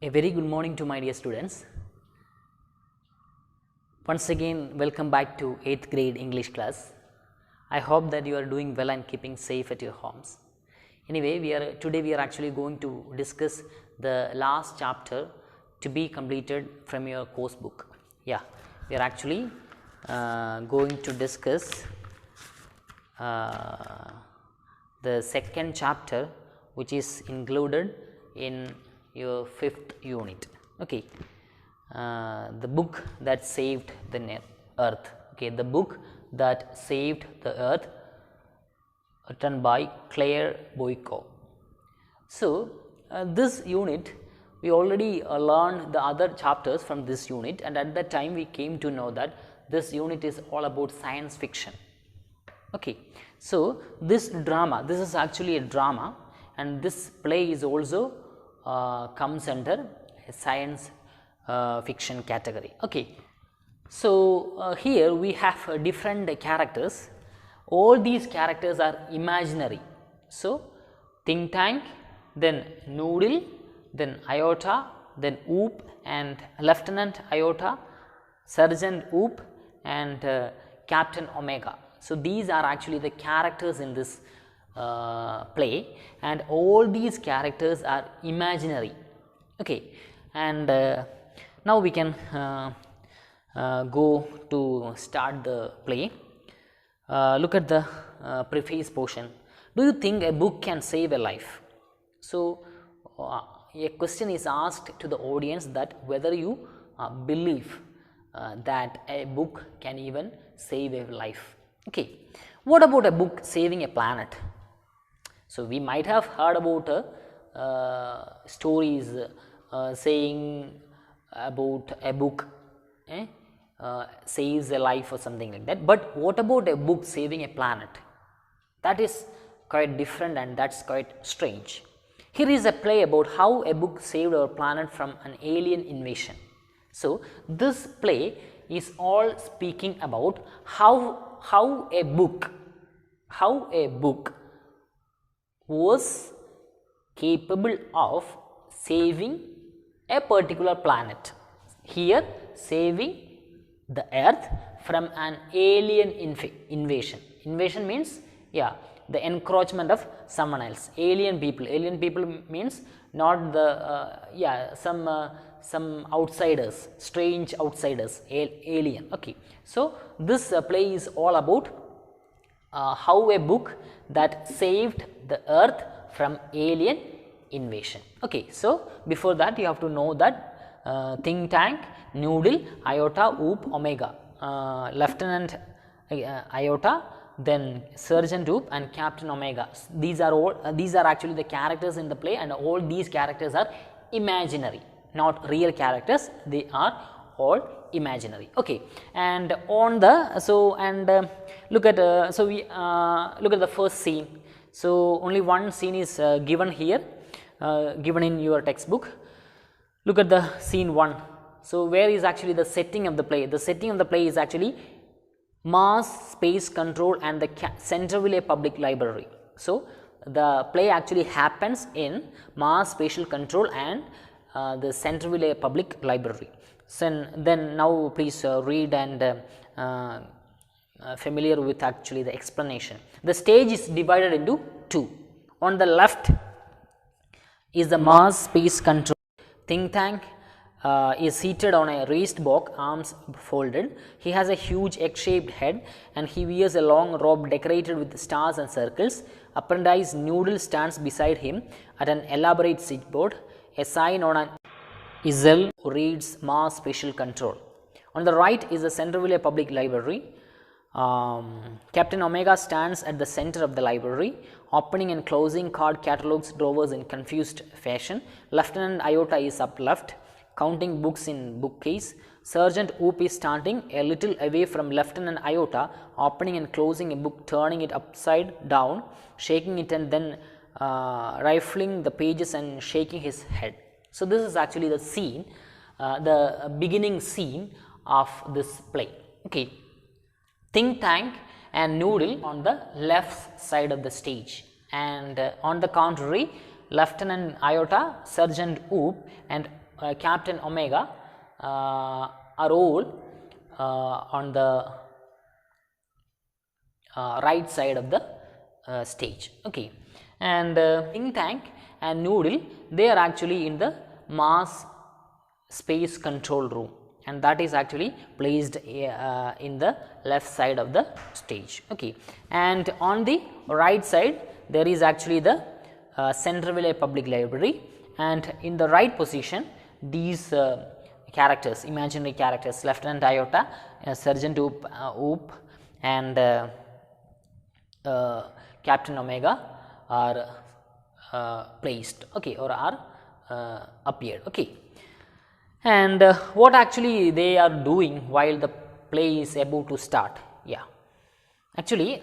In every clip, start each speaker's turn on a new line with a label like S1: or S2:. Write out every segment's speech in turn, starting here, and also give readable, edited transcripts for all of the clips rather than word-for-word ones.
S1: A very good morning to my dear students. Once again welcome back to 8th grade English class. I hope that you are doing well and keeping safe at your homes. Anyway, today we are actually going to discuss the last chapter to be completed from your course book. Yeah, we are actually going to discuss the second chapter, which is included in your 5th unit. Okay, the book that saved the earth. Okay, the book that saved the earth, written by Claire Boyko. So this unit we already learned the other chapters from this unit, and at that time we came to know that this unit is all about science fiction. Okay, so this drama, this is actually a drama, and this play is also comes under a science fiction category. Okay, so here we have different characters. All these characters are imaginary. So think tank, then noodle, then iota, then oop, and lieutenant iota, sergeant oop, and captain omega. So these are actually the characters in this play, and all these characters are imaginary. Okay, and now we can go to start the play. Look at the preface portion. Do you think a book can save a life? So a question is asked to the audience that whether you believe that a book can even save a life. Okay, what about a book saving a planet? So we might have heard about stories saying about a book saves a life or something like that, but what about a book saving a planet? That is quite different, and that's quite strange. Here is a play about how a book saved our planet from an alien invasion. So this play is all speaking about how a book was capable of saving a particular planet. Here, saving the earth from an alien invasion. Invasion means, yeah, the encroachment of someone else. Alien people means not the some outsiders, strange outsiders, alien. Okay, so this play is all about how a book that saved the earth from alien invasion. Okay, so before that you have to know that think tank, noodle, iota, oop, omega, lieutenant iota, then sergeant oop, and captain omega. These are actually the characters in the play, and all these characters are imaginary, not real characters. They are all imaginary. Okay, and on the look at look at the first scene. So only one scene is given here, given in your textbook. Look at the scene 1. So where is actually the setting of the play? The setting of the play is actually Mars Space Control and the Centreville Public Library. So the play actually happens in Mars Spatial Control and the Centreville Public Library. So then now please read and familiar with actually the explanation. The stage is divided into 2. On the left is the Mars Space Control. Think tank is seated on a raised box, arms folded. He has a huge egg-shaped head, and he wears a long robe decorated with stars and circles. Apprentice Noodle stands beside him at an elaborate switchboard. A sign on an easel reads Mars Spatial Control. On the right is the Centreville Public Library. Captain Omega stands at the center of the library, opening and closing card catalogs drawers in confused fashion. Lieutenant Iota is up left, counting books in bookcase. Sergeant Oop is standing a little away from Lieutenant Iota, opening and closing a book, turning it upside down, shaking it, and then rifling the pages and shaking his head. So this is actually the scene, the beginning scene of this play. Okay, think tank and noodle on the left side of the stage, and on the contrary, Lieutenant Iota, Sergeant Oop, and Captain Omega are all on the right side of the stage. Okay, and Think Tank and Noodle, they are actually in the Mars space control room, and that is actually placed in the left side of the stage. Okay, and on the right side there is actually the Centreville Public Library, and in the right position these characters, imaginary characters, Lieutenant Iota, Sergeant Oop and Captain Omega are placed, okay, or are appeared. Okay, and what actually they are doing while the play is about to start? Yeah, actually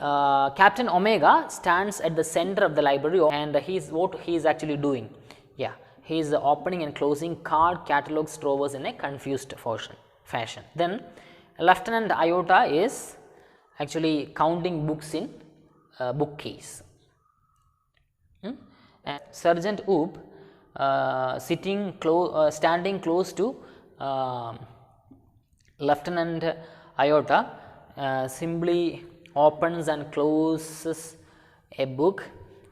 S1: Captain Omega stands at the center of the library, and what he is actually doing? Yeah, he is opening and closing card catalogs drawers in a confused fashion. Then Lieutenant Iota is actually counting books in bookcase. And Sergeant Oop standing close to Lieutenant Iota simply opens and closes a book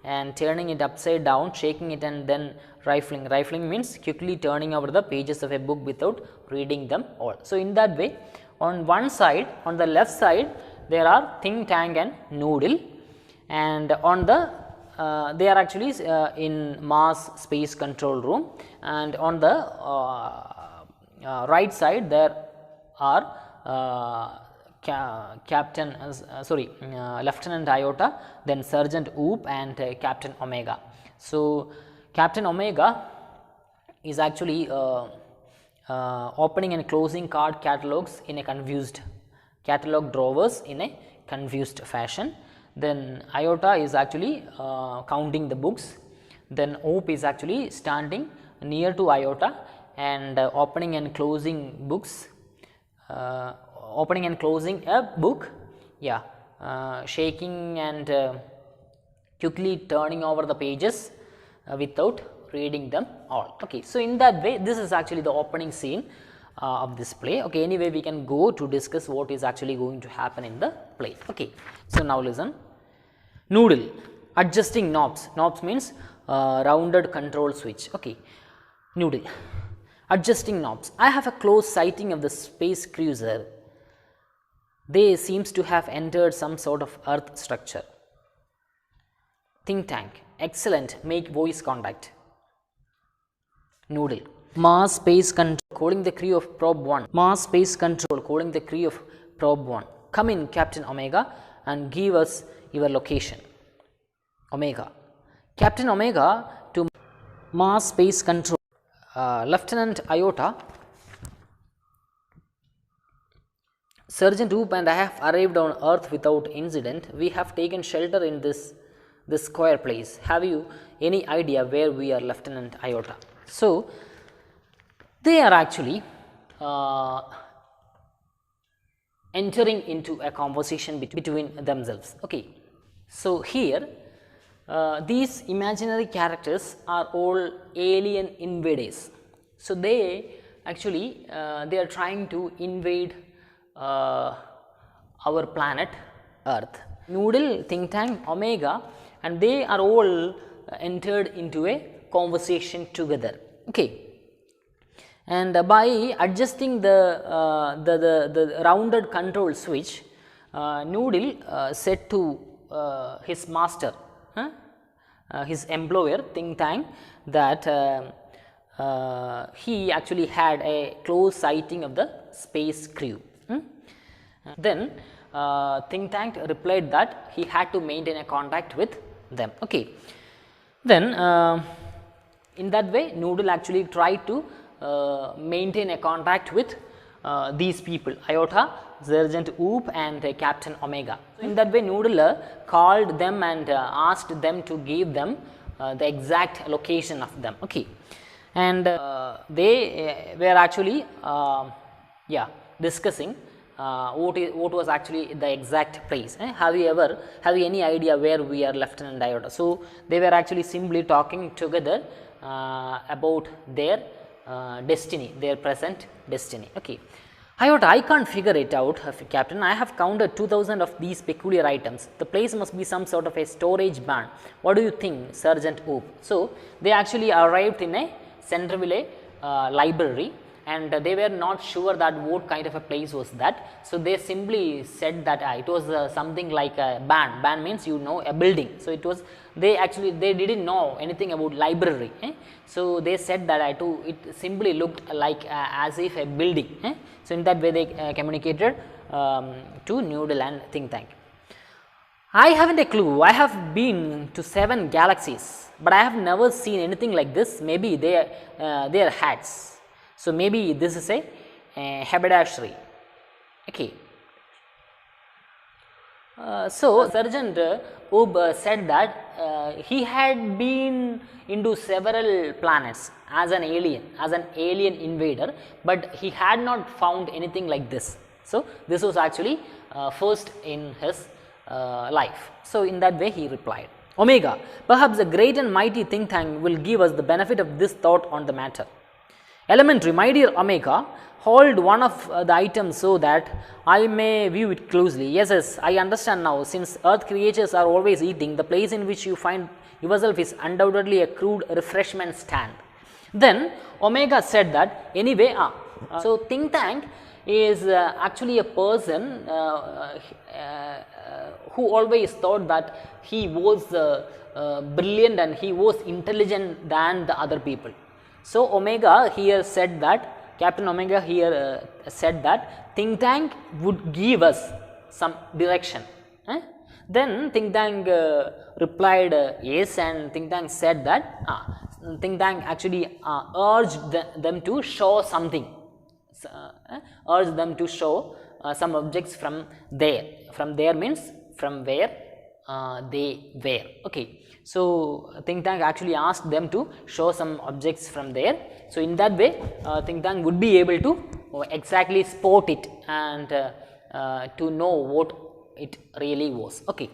S1: and turning it upside down, shaking it and then rifling. Rifling means quickly turning over the pages of a book without reading them all. So, in that way, on one side, on the left side there are Think Tank and Noodle, and on the they are actually in Mars space control room, and on the right side there are Lieutenant Iota, then Sergeant Oop and Captain Omega. So, Captain Omega is actually opening and closing card catalogs in a confused catalog drawers in a confused fashion. Then Iota is actually counting the books. Then Oop is actually standing near to Iota and opening and closing books. Opening and closing a book, yeah, shaking and quickly turning over the pages without reading them all. Okay, so in that way, this is actually the opening scene of this play. Okay, anyway, we can go to discuss what is actually going to happen in the play. Okay, so now listen. Noodle, adjusting knobs. Knobs means rounded control switch. Okay, Noodle, adjusting knobs. I have a close sighting of the space cruiser. They seems to have entered some sort of earth structure. Think Tank, excellent, make voice contact. Noodle, Mars space control, calling the crew of probe 1. Mars space control, calling the crew of probe 1. Come in, Captain Omega, and give us your location. Omega, Captain Omega to Mars space control. Lieutenant Iota, Sergeant Oop and I have arrived on Earth without incident. We have taken shelter in this square place. Have you any idea where we are, Lieutenant Iota? So, they are actually entering into a conversation between themselves. Okay, so here these imaginary characters are all alien invaders. So, they actually they are trying to invade our planet Earth. Noodle, Think Tank, Omega, and they are all entered into a conversation together. Okay, and by adjusting the rounded control switch, Noodle said to his master, his employer Think Tank, that he actually had a close sighting of the space crew. Then Think Tank replied that he had to maintain a contact with them. Okay, then in that way Noodle actually tried to maintain a contact with these people, Iota, Sergeant Oop and Captain Omega. In that way Noodle called them and asked them to give them the exact location of them. Okay, and they were actually discussing what was actually the exact place. Have you any idea where we are, Lieutenant Iota? So, they were actually simply talking together about their destiny, their present destiny. Okay. Iota, I can't figure it out, Captain. I have counted 2000 of these peculiar items. The place must be some sort of a storage barn. What do you think, Sergeant Oop? So, they actually arrived in a Centreville library, and they were not sure that what kind of a place was that. So, they simply said that it was something like a barn. Barn means, you know, a building. So, it was, they didn't know anything about library. So, they said that it simply looked like as if a building. So, in that way they communicated to Noodle and Think Tank. I haven't a clue. I have been to 7 galaxies, but I have never seen anything like this. Maybe they are hats. So, maybe this is a haberdashery. Okay. So, Sergeant Oob said that he had been into several planets as an alien invader, but he had not found anything like this. So, this was actually first in his life. So, in that way he replied. Omega, perhaps the great and mighty think tank will give us the benefit of this thought on the matter. Elementary, my dear Omega, hold one of the items so that I may view it closely. Yes, I understand now. Since earth creatures are always eating, the place in which you find yourself is undoubtedly a crude refreshment stand. Then Omega said that anyway, so think tank is actually a person who always thought that he was brilliant and he was intelligent than the other people. So, Omega here said that, Captain Omega here said that think tank would give us some direction. Then think tank replied yes, and think tank said that think tank actually urged them to show something, urged them to show some objects from there. From there means from where they were. Okay. So, think tank actually asked them to show some objects from there. So, in that way think tank would be able to exactly spot it and to know what it really was. Okay.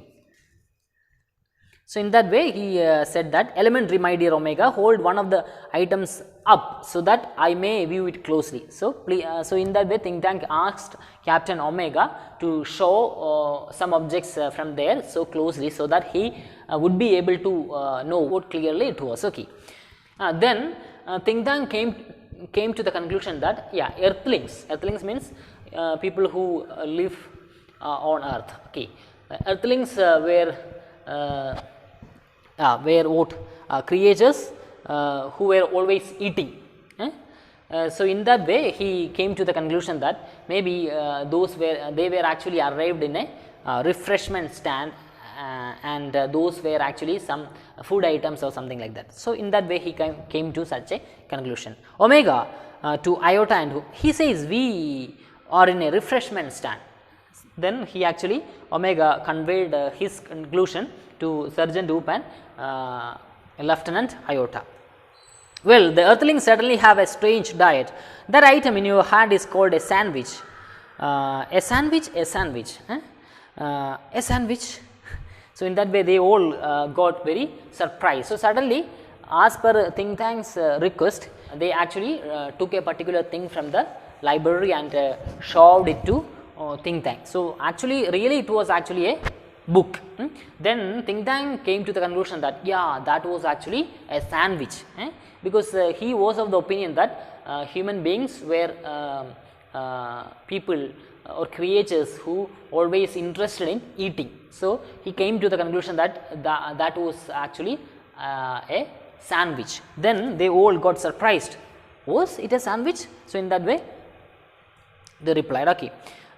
S1: So, in that way he said that elementary, my dear Omega, hold one of the items up so that I may view it closely. So, please, so in that way think tank asked Captain Omega to show some objects from there so closely, so that he would be able to know what clearly it was. Okay. Then think tank came to the conclusion that earthlings means people who live on earth. Okay. Earthlings were what creatures who were always eating. So, in that way he came to the conclusion that maybe they were actually arrived in a refreshment stand, and those were actually some food items or something like that. So, in that way he came to such a conclusion. Omega to Iota and he says we are in a refreshment stand. Then he actually Omega conveyed his conclusion to Sergeant Oop and Lieutenant Iota. Well, the earthlings certainly have a strange diet. That item in your hand is called a sandwich. A sandwich. So, in that way they all got very surprised. So, suddenly as per think tank's request, they actually took a particular thing from the library and shoved it to think tank. So, actually really it was actually a book. Then think tank came to the conclusion that that was actually a sandwich, because he was of the opinion that human beings were people or creatures who always interested in eating. So, he came to the conclusion that that was actually a sandwich. Then they all got surprised. Was it a sandwich? So, in that way they replied, okay.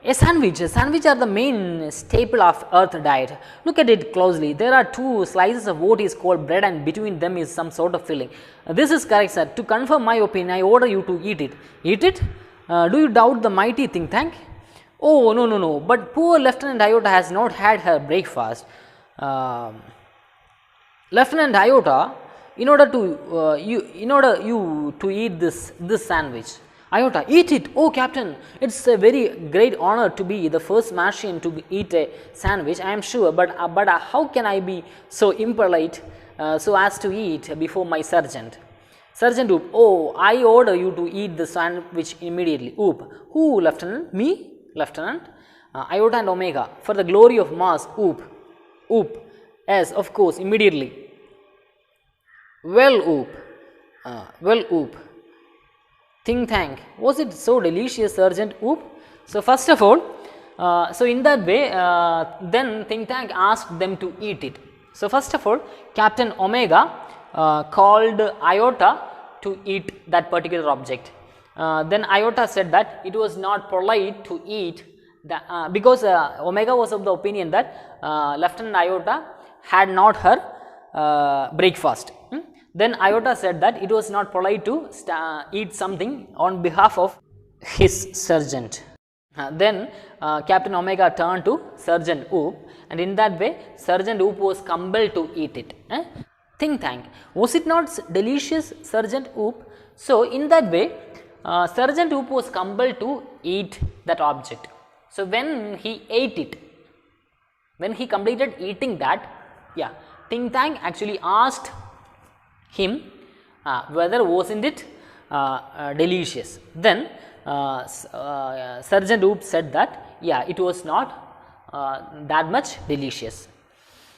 S1: A sandwich are the main staple of earth diet. Look at it closely. There are 2 slices of what is called bread, and between them is some sort of filling. This is correct, sir. To confirm my opinion, I order you to eat it. Eat it? Do you doubt the mighty think tank? Oh, no. But poor Lieutenant Iota has not had her breakfast. Lieutenant Iota, in order you to eat this sandwich. Iota, eat it. Oh, Captain, it's a very great honor to be the first Martian to eat a sandwich, I am sure, but how can I be so impolite so as to eat before my sergeant? Sergeant Oop, oh, I order you to eat the sandwich immediately. Oop, who, Lieutenant? Me, Lieutenant? Iota and Omega, for the glory of Mars. Oop, Oop, yes, of course, immediately. Well, Oop, Oop. Think tank, was it so delicious, Sergeant Oop? So, first of all, so in that way, then think tank asked them to eat it. So, first of all, Captain Omega called Iota to eat that particular object. Then Iota said that it was not polite to eat the, because Omega was of the opinion that Lieutenant Iota had not her breakfast. Then Iota said that it was not polite to eat something on behalf of his sergeant. Then Captain Omega turned to Sergeant Oop, and in that way Sergeant Oop was compelled to eat it. Think tank, was it not delicious, Sergeant Oop? So, in that way Sergeant Oop was compelled to eat that object. So, when he ate it, when he completed eating that, yeah, think tank actually asked him whether wasn't it delicious. Then Sergeant Oop said that yeah, it was not that much delicious.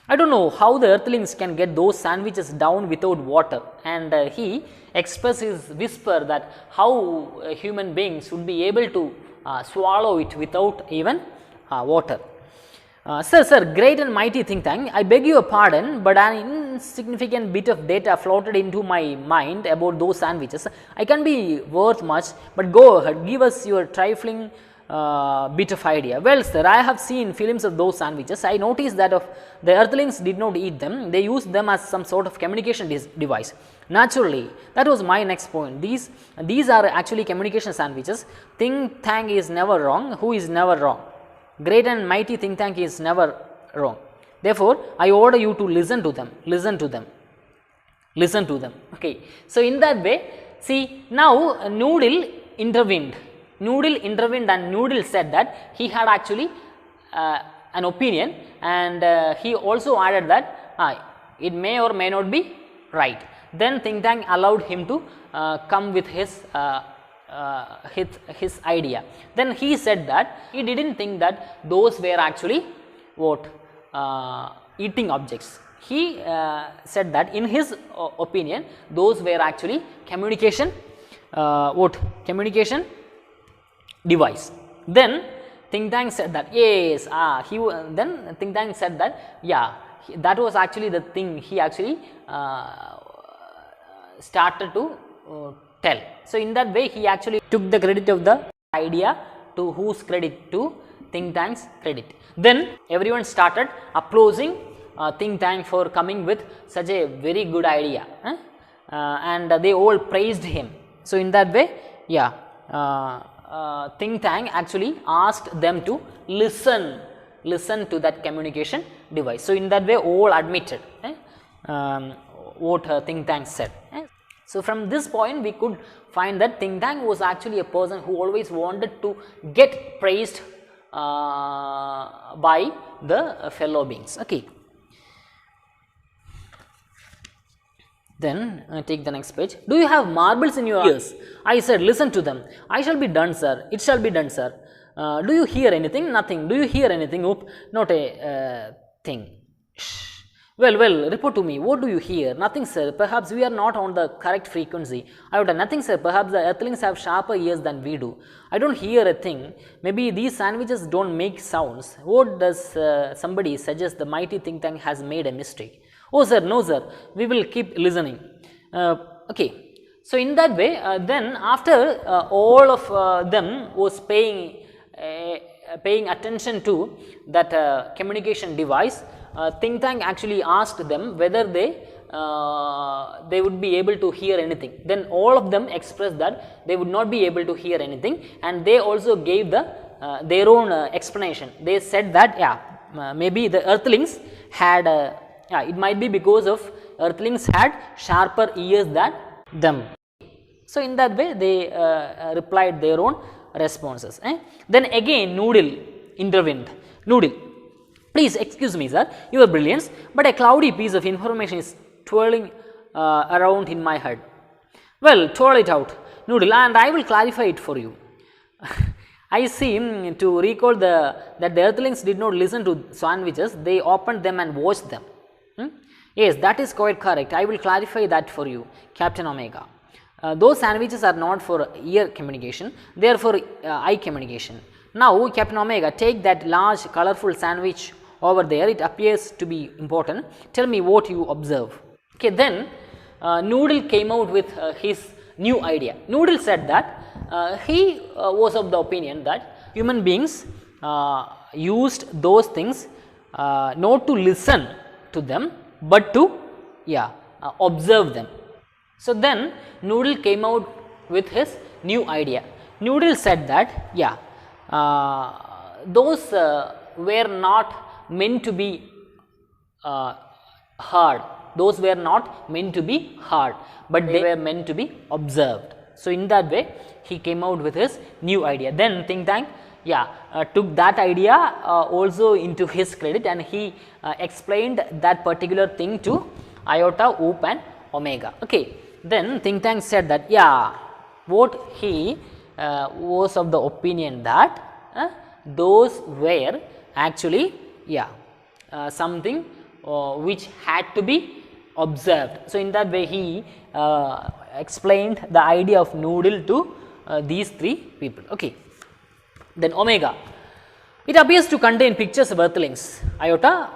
S1: I don't know how the earthlings can get those sandwiches down without water, and he expressed his whisper that how human beings would be able to swallow it without even water. Sir, great and mighty think tank, I beg your pardon, but an insignificant bit of data floated into my mind about those sandwiches. I can be worth much, but go ahead, give us your trifling bit of idea. Well, sir, I have seen films of those sandwiches. I noticed that the earthlings did not eat them, they used them as some sort of communication device. Naturally, that was my next point. These are actually communication sandwiches. Think tank is never wrong. Who is never wrong? Great and mighty think tank is never wrong. Therefore, I order you to listen to them, listen to them, listen to them. Okay. So, in that way, see, now Noodle intervened. Noodle intervened, and Noodle said that he had actually an opinion, and he also added that it may or may not be right. Then think tank allowed him to come with his idea. Then he said that he did not think that those were actually what eating objects. He said that in his opinion those were actually communication communication device. Then think tank said that yes, then think tank said that yeah, that was actually the thing he actually started to tell. So, in that way he actually took the credit of the idea to whose credit? To think tank's credit. Then everyone started applauding think tank for coming with such a very good idea, and they all praised him. So, in that way, yeah, think tank actually asked them to listen to that communication device. So, in that way all admitted what think tank said. So, from this point we could find that think tank was actually a person who always wanted to get praised by the fellow beings. Okay. Then take the next page. Do you have marbles in your ears? I said, listen to them. I shall be done, sir. It shall be done, sir. Do you hear anything? Nothing. Do you hear anything? Oop, not a thing. Shh. Well, report to me. What do you hear? Nothing, sir. Perhaps we are not on the correct frequency. I would have nothing, sir. Perhaps the earthlings have sharper ears than we do. I don't hear a thing. Maybe these sandwiches don't make sounds. What does somebody suggest? The mighty think tank has made a mistake. Oh, sir, no, sir. We will keep listening. Okay. So, in that way, then after all of them was paying attention to that communication device, think tank actually asked them whether they would be able to hear anything. Then all of them expressed that they would not be able to hear anything, and they also gave their own explanation. They said that yeah, maybe the earthlings had it might be because of earthlings had sharper ears than them. So, in that way they replied their own responses. Then again Noodle intervened. Noodle, please excuse me, sir, your brilliance, but a cloudy piece of information is twirling around in my head. Well, told it out, Noodle, and I will clarify it for you. I seem to recall that the earthlings did not listen to sandwiches, they opened them and watched them. Yes, that is quite correct. I will clarify that for you, Captain Omega. Those sandwiches are not for ear communication, they are for eye communication. Now, Captain Omega, take that large colorful sandwich over there, it appears to be important. Tell me what you observe. Okay, then Noodle came out with his new idea. Noodle said that he was of the opinion that human beings used those things not to listen to them, but to observe them. So, then Noodle came out with his new idea. Noodle said that those were not meant to be heard, those were not meant to be heard, but they were meant to be observed. So, in that way he came out with his new idea. Then Think Tank took that idea also into his credit, and he explained that particular thing to Iota, Oop and Omega. Okay. Then Think Tank said that what he was of the opinion that those were actually something which had to be observed. So, in that way he explained the idea of Noodle to these three people. Okay. Then Omega, it appears to contain pictures of earthlings. Iota,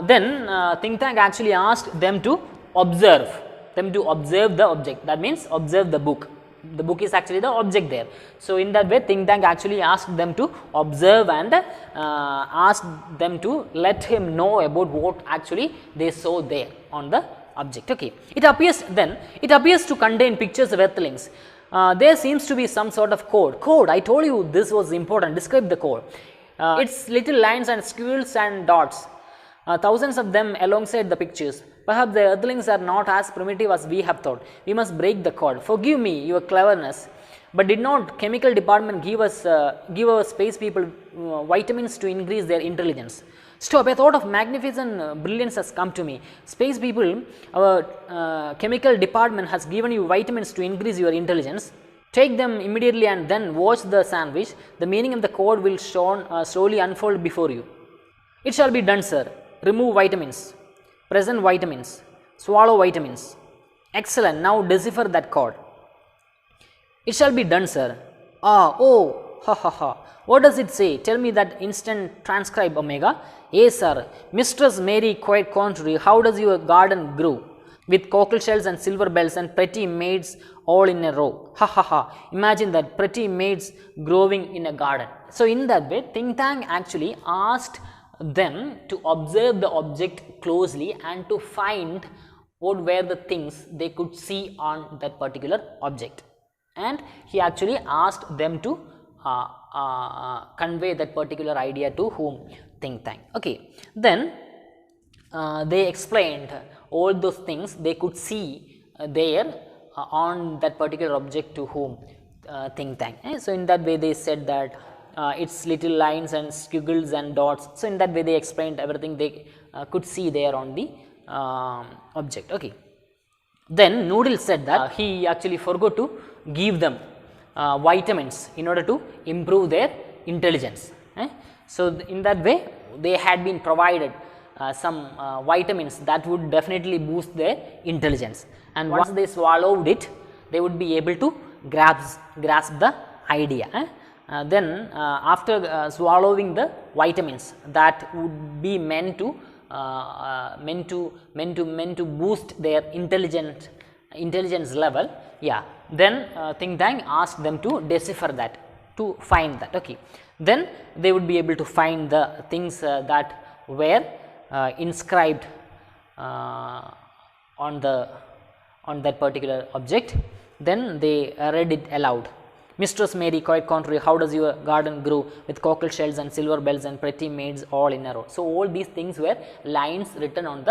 S1: then Think Tank actually asked them to observe the object, that means observe the book. The book is actually the object there. So, in that way Think Tank actually asked them to observe and asked them to let him know about what actually they saw there on the object. Okay. It appears to contain pictures of earthlings. There seems to be some sort of code. I told you this was important. Describe the code. It's little lines and squiggles and dots, thousands of them alongside the pictures. Perhaps the earthlings are not as primitive as we have thought. We must break the code. Forgive me your cleverness, but did not chemical department give our space people vitamins to increase their intelligence? Stop, a thought of magnificent brilliance has come to me. Space people, our chemical department has given you vitamins to increase your intelligence. Take them immediately and then watch the sandwich. The meaning of the code will slowly unfold before you. It shall be done, sir. Remove vitamins. Present vitamins. Swallow vitamins. Excellent. Now decipher that code. It shall be done, sir. Oh, ha ha ha. What does it say? Tell me that instant. Transcribe, Omega. Yes, sir. Mistress Mary, quite contrary. How does your garden grow? With cockle shells and silver bells and pretty maids all in a row. Ha ha ha. Imagine that, pretty maids growing in a garden. So, in that way Think Tank actually asked them to observe the object closely and to find what were the things they could see on that particular object, and he actually asked them to convey that particular idea to whom? Think Tank. Okay. Then they explained all those things they could see there on that particular object to whom? Think Tank. So, in that way they said that its little lines and squiggles and dots. So, in that way they explained everything they could see there on the object. Okay. Then Noodle said that he actually forgot to give them vitamins in order to improve their intelligence. So, in that way they had been provided some vitamins that would definitely boost their intelligence, and once they swallowed it they would be able to grasp the idea. Then after swallowing the vitamins that would be meant to boost their intelligence level, then Think Tank asked them to decipher that, to find that. Okay. Then they would be able to find the things that were inscribed on that particular object. Then they read it aloud. Mistress Mary, quite contrary, how does your garden grow? With cockle shells and silver bells and pretty maids all in a row. So, all these things were lines written on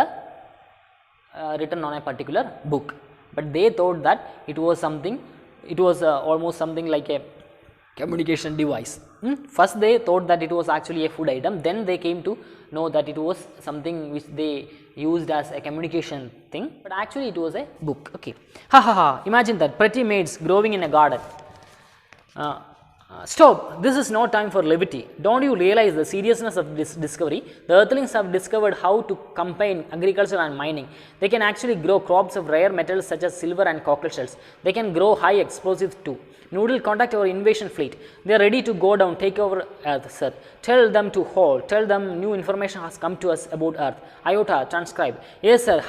S1: a particular book, but they thought that it was something, it was almost something like a communication device. First they thought that it was actually a food item, then they came to know that it was something which they used as a communication thing, but actually it was a book. Okay, ha ha ha, imagine that, pretty maids growing in a garden. Stop, this is no time for levity. Don't you realize the seriousness of this discovery? The earthlings have discovered how to combine agriculture and mining. They can actually grow crops of rare metals such as silver and cockle shells. They can grow high explosives too. Noodle, contact our invasion fleet. They are ready to go down, take over Earth, sir. Tell them to hold. Tell them new information has come to us about Earth. Iota, transcribe. Yes, sir.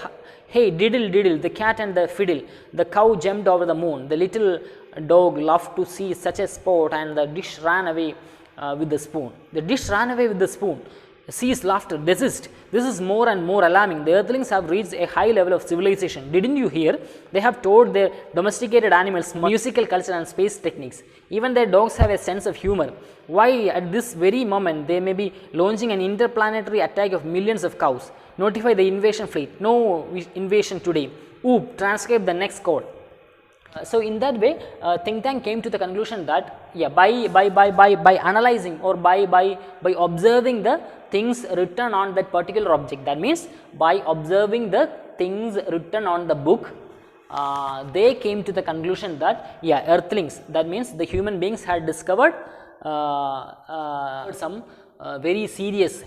S1: Hey, diddle, diddle, the cat and the fiddle. The cow jumped over the moon. The little dog laughed to see such a sport, and the dish ran away with the spoon. The dish ran away with the spoon. Cease laughter, desist. This is more and more alarming. The earthlings have reached a high level of civilization. Didn't you hear? They have taught their domesticated animals musical culture and space techniques. Even their dogs have a sense of humor. Why, at this very moment, they may be launching an interplanetary attack of millions of cows. Notify the invasion fleet. No invasion today. Oop, transcribe the next code. So in that way, think tank came to the conclusion that by analyzing or by observing the things written on that particular object, that means by observing the things written on the book, they came to the conclusion that earthlings, that means the human beings had discovered some very serious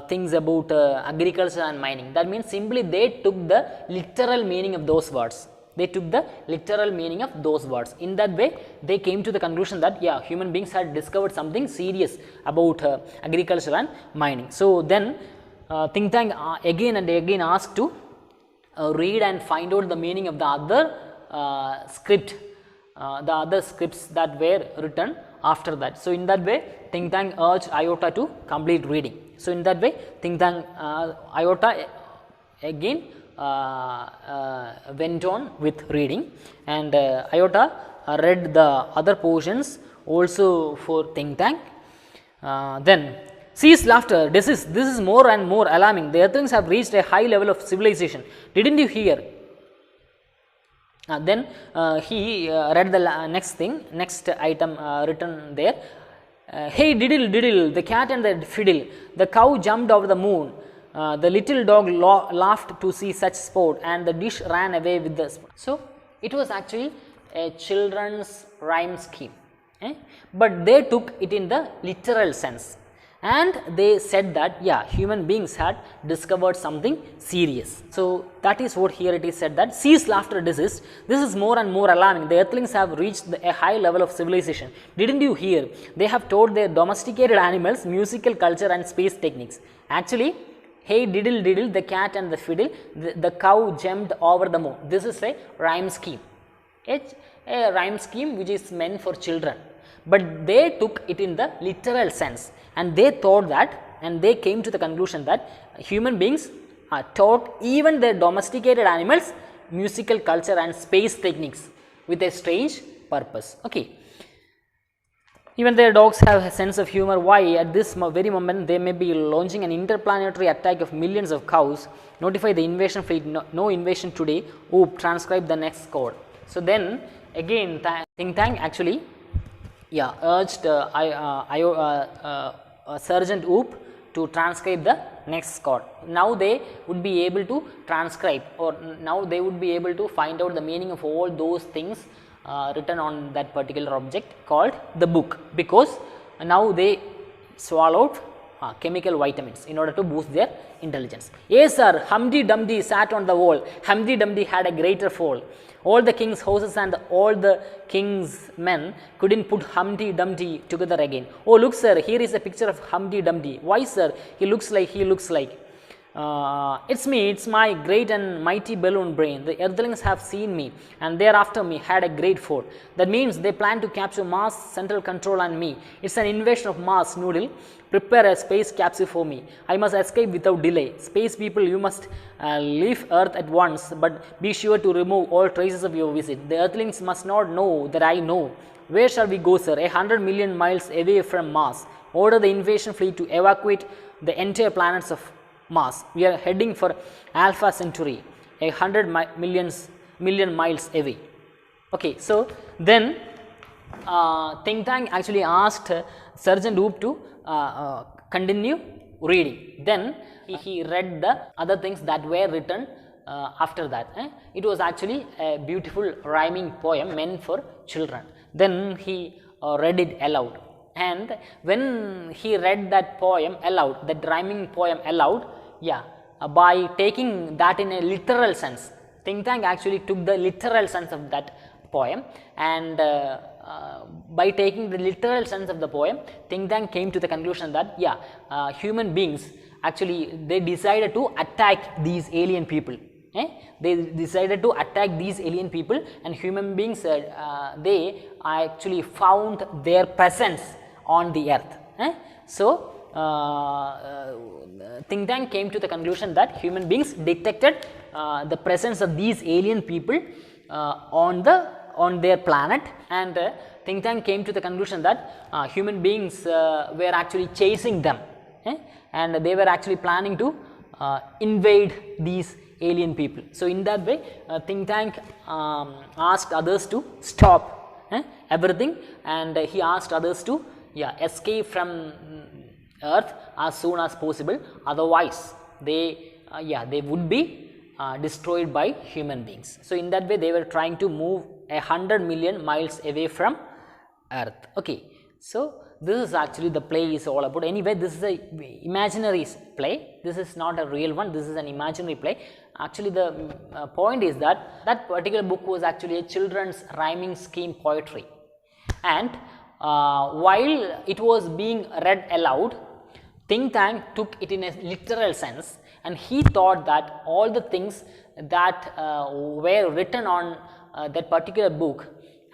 S1: things about agriculture and mining. That means simply they took the literal meaning of those words. They took the literal meaning of those words. In that way, they came to the conclusion that human beings had discovered something serious about agriculture and mining. So then think tank again and again asked to read and find out the meaning of the other scripts that were written after that. So in that way, think tank urged Iota to complete reading. So in that way, think tank Iota again went on with reading, and Iota read the other portions also for think tank. Then cease laughter, desist. This is more and more alarming. The earthlings have reached a high level of civilization. Didn't you hear? Then he read the next item written there. Hey, diddle, diddle, the cat and the fiddle. The cow jumped over the moon. The little dog laughed to see such sport, and the dish ran away with the spoon. So it was actually a children's rhyme scheme, but they took it in the literal sense, and they said that human beings had discovered something serious. So that is what here it is said that cease laughter, desist. This is more and more alarming. The earthlings have reached a high level of civilization. Didn't you hear? They have taught their domesticated animals musical culture and space techniques. Actually, hey, diddle, diddle, the cat and the fiddle, the cow jumped over the moon. This is a rhyme scheme. A rhyme scheme which is meant for children. But they took it in the literal sense, and they thought that, and they came to the conclusion that human beings taught even their domesticated animals musical culture and space techniques with a strange purpose. Okay. Even their dogs have a sense of humor. Why, at this very moment, they may be launching an interplanetary attack of millions of cows. Notify the invasion fleet. No invasion today. Oop, transcribe the next code. So then again, think tank actually urged Sergeant Oop to transcribe the next code. Now they would be able to transcribe, or now they would be able to find out the meaning of all those things written on that particular object called the book, because now they swallowed chemical vitamins in order to boost their intelligence. Yes, sir, Humpty Dumpty sat on the wall. Humpty Dumpty had a greater fall. All the king's horses and all the king's men couldn't put Humpty Dumpty together again. Oh, look, sir, here is a picture of Humpty Dumpty. Why, sir? He looks like. It's me, it's my great and mighty balloon brain. The earthlings have seen me, and thereafter me had a great fall. That means they plan to capture Mars, central control, and me. It's an invasion of Mars, Noodle. Prepare a space capsule for me. I must escape without delay. Space people, you must leave Earth at once, but be sure to remove all traces of your visit. The earthlings must not know that I know. Where shall we go, sir? 100 million miles away from Mars. Order the invasion fleet to evacuate the entire planets of Mars. We are heading for Alpha Centauri, 100 million miles away. Okay, so then think tank actually asked Sergeant Oop to continue reading. Then he read the other things that were written after that. It was actually a beautiful rhyming poem meant for children. Then he read it aloud, and when he read that poem aloud, that rhyming poem aloud, by taking that in a literal sense, think tank actually took the literal sense of that poem, and by taking the literal sense of the poem, think tank came to the conclusion that human beings actually they decided to attack these alien people. They decided to attack these alien people, and human beings they actually found their presence on the earth. So think tank came to the conclusion that human beings detected the presence of these alien people on their planet, and think tank came to the conclusion that human beings were actually chasing them, and they were actually planning to invade these alien people. So in that way, think tank asked others to stop everything, and he asked others to escape from earth as soon as possible, otherwise they would be destroyed by human beings. So in that way they were trying to move 100 million miles away from earth. Okay, so this is actually the play is all about. Anyway, this is a imaginary play, this is not a real one, this is an imaginary play. Actually the point is that that particular book was actually a children's rhyming scheme poetry, and while it was being read aloud, think tank took it in a literal sense, and he thought that all the things that were written on that particular book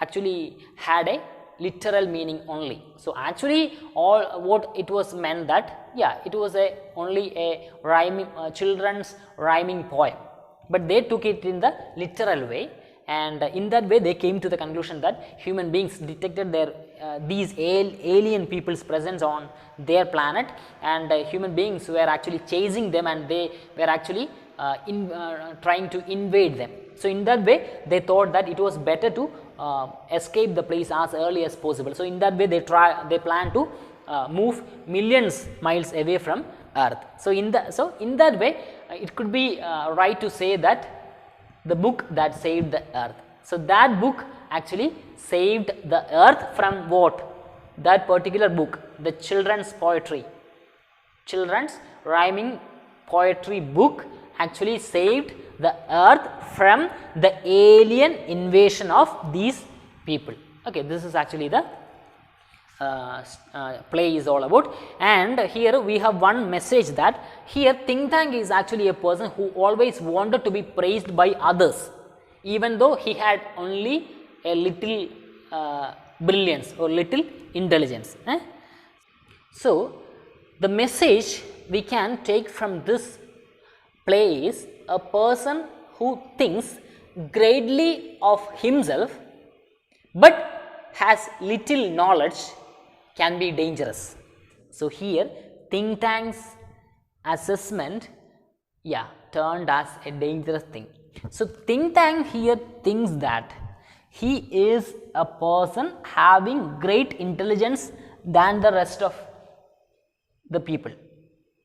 S1: actually had a literal meaning only. So actually all what it was meant that it was only a rhyming children's rhyming poem, but they took it in the literal way, and in that way they came to the conclusion that human beings detected their these alien people's presence on their planet, and human beings were actually chasing them, and they were actually trying to invade them. So in that way they thought that it was better to escape the place as early as possible. So in that way they plan to move millions miles away from earth. So in that way it could be right to say that the book that saved the earth. So that book actually saved the earth from what? That particular book, the children's poetry, children's rhyming poetry book actually saved the earth from the alien invasion of these people. Okay, this is actually the play is all about. And here we have one message that here think tank is actually a person who always wanted to be praised by others, even though he had only a little brilliance or little intelligence. So the message we can take from this play is a person who thinks greatly of himself but has little knowledge can be dangerous. So here think tank's assessment turned as a dangerous thing. So think tank here thinks that he is a person having great intelligence than the rest of the people,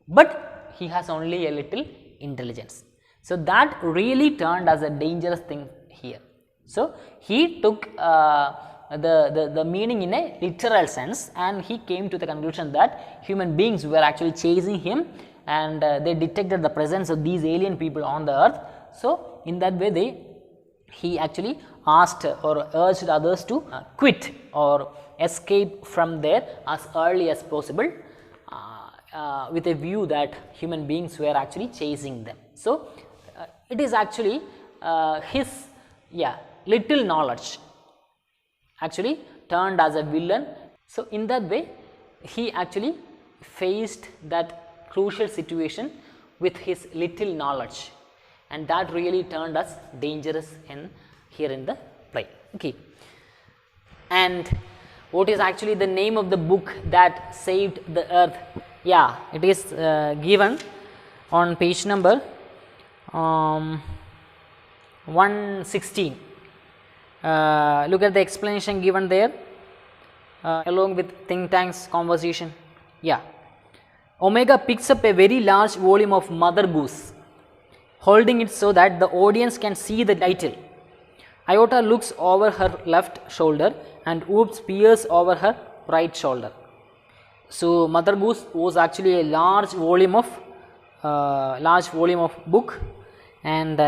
S1: but he has only a little intelligence. So that really turned as a dangerous thing here. So he took the meaning in a literal sense, and he came to the conclusion that human beings were actually chasing him, and they detected the presence of these alien people on the earth. So in that way he actually asked or urged others to quit or escape from there as early as possible, with a view that human beings were actually chasing them. So it is actually his little knowledge actually turned as a villain. So in that way he actually faced that crucial situation with his little knowledge, and that really turned us dangerous here in the play. Okay, and what is actually the name of the book that saved the earth? It is given on page number 116. Look at the explanation given there. along with think tanks conversation. Yeah. Omega picks up a very large volume of Mother Goose, holding it so that the audience can see the title. Iota looks over her left shoulder and Oops peers over her right shoulder. So Mother Goose was actually a large volume of book, and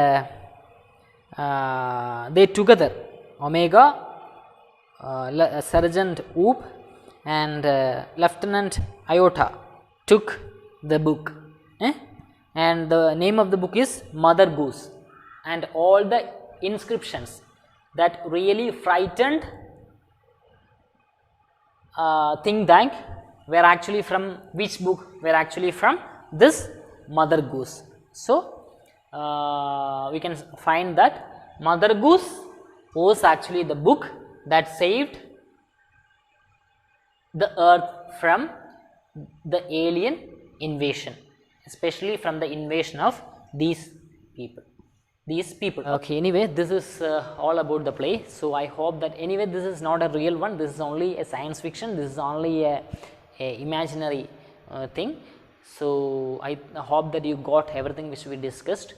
S1: they together, Omega, Sergeant Oop and Lieutenant Iota, took the book, and the name of the book is Mother Goose, and all the inscriptions that really frightened think tank were actually from which book? Were actually from this Mother Goose. So we can find that Mother Goose was actually the book that saved the earth from the alien invasion, especially from the invasion of these people. Okay, anyway, this is all about the play. So I hope that, anyway, this is not a real one, this is only a science fiction, this is only a imaginary thing. So I hope that you got everything which we discussed.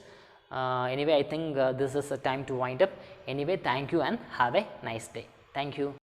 S1: Anyway, I think this is a time to wind up. Anyway, thank you and have a nice day. Thank you.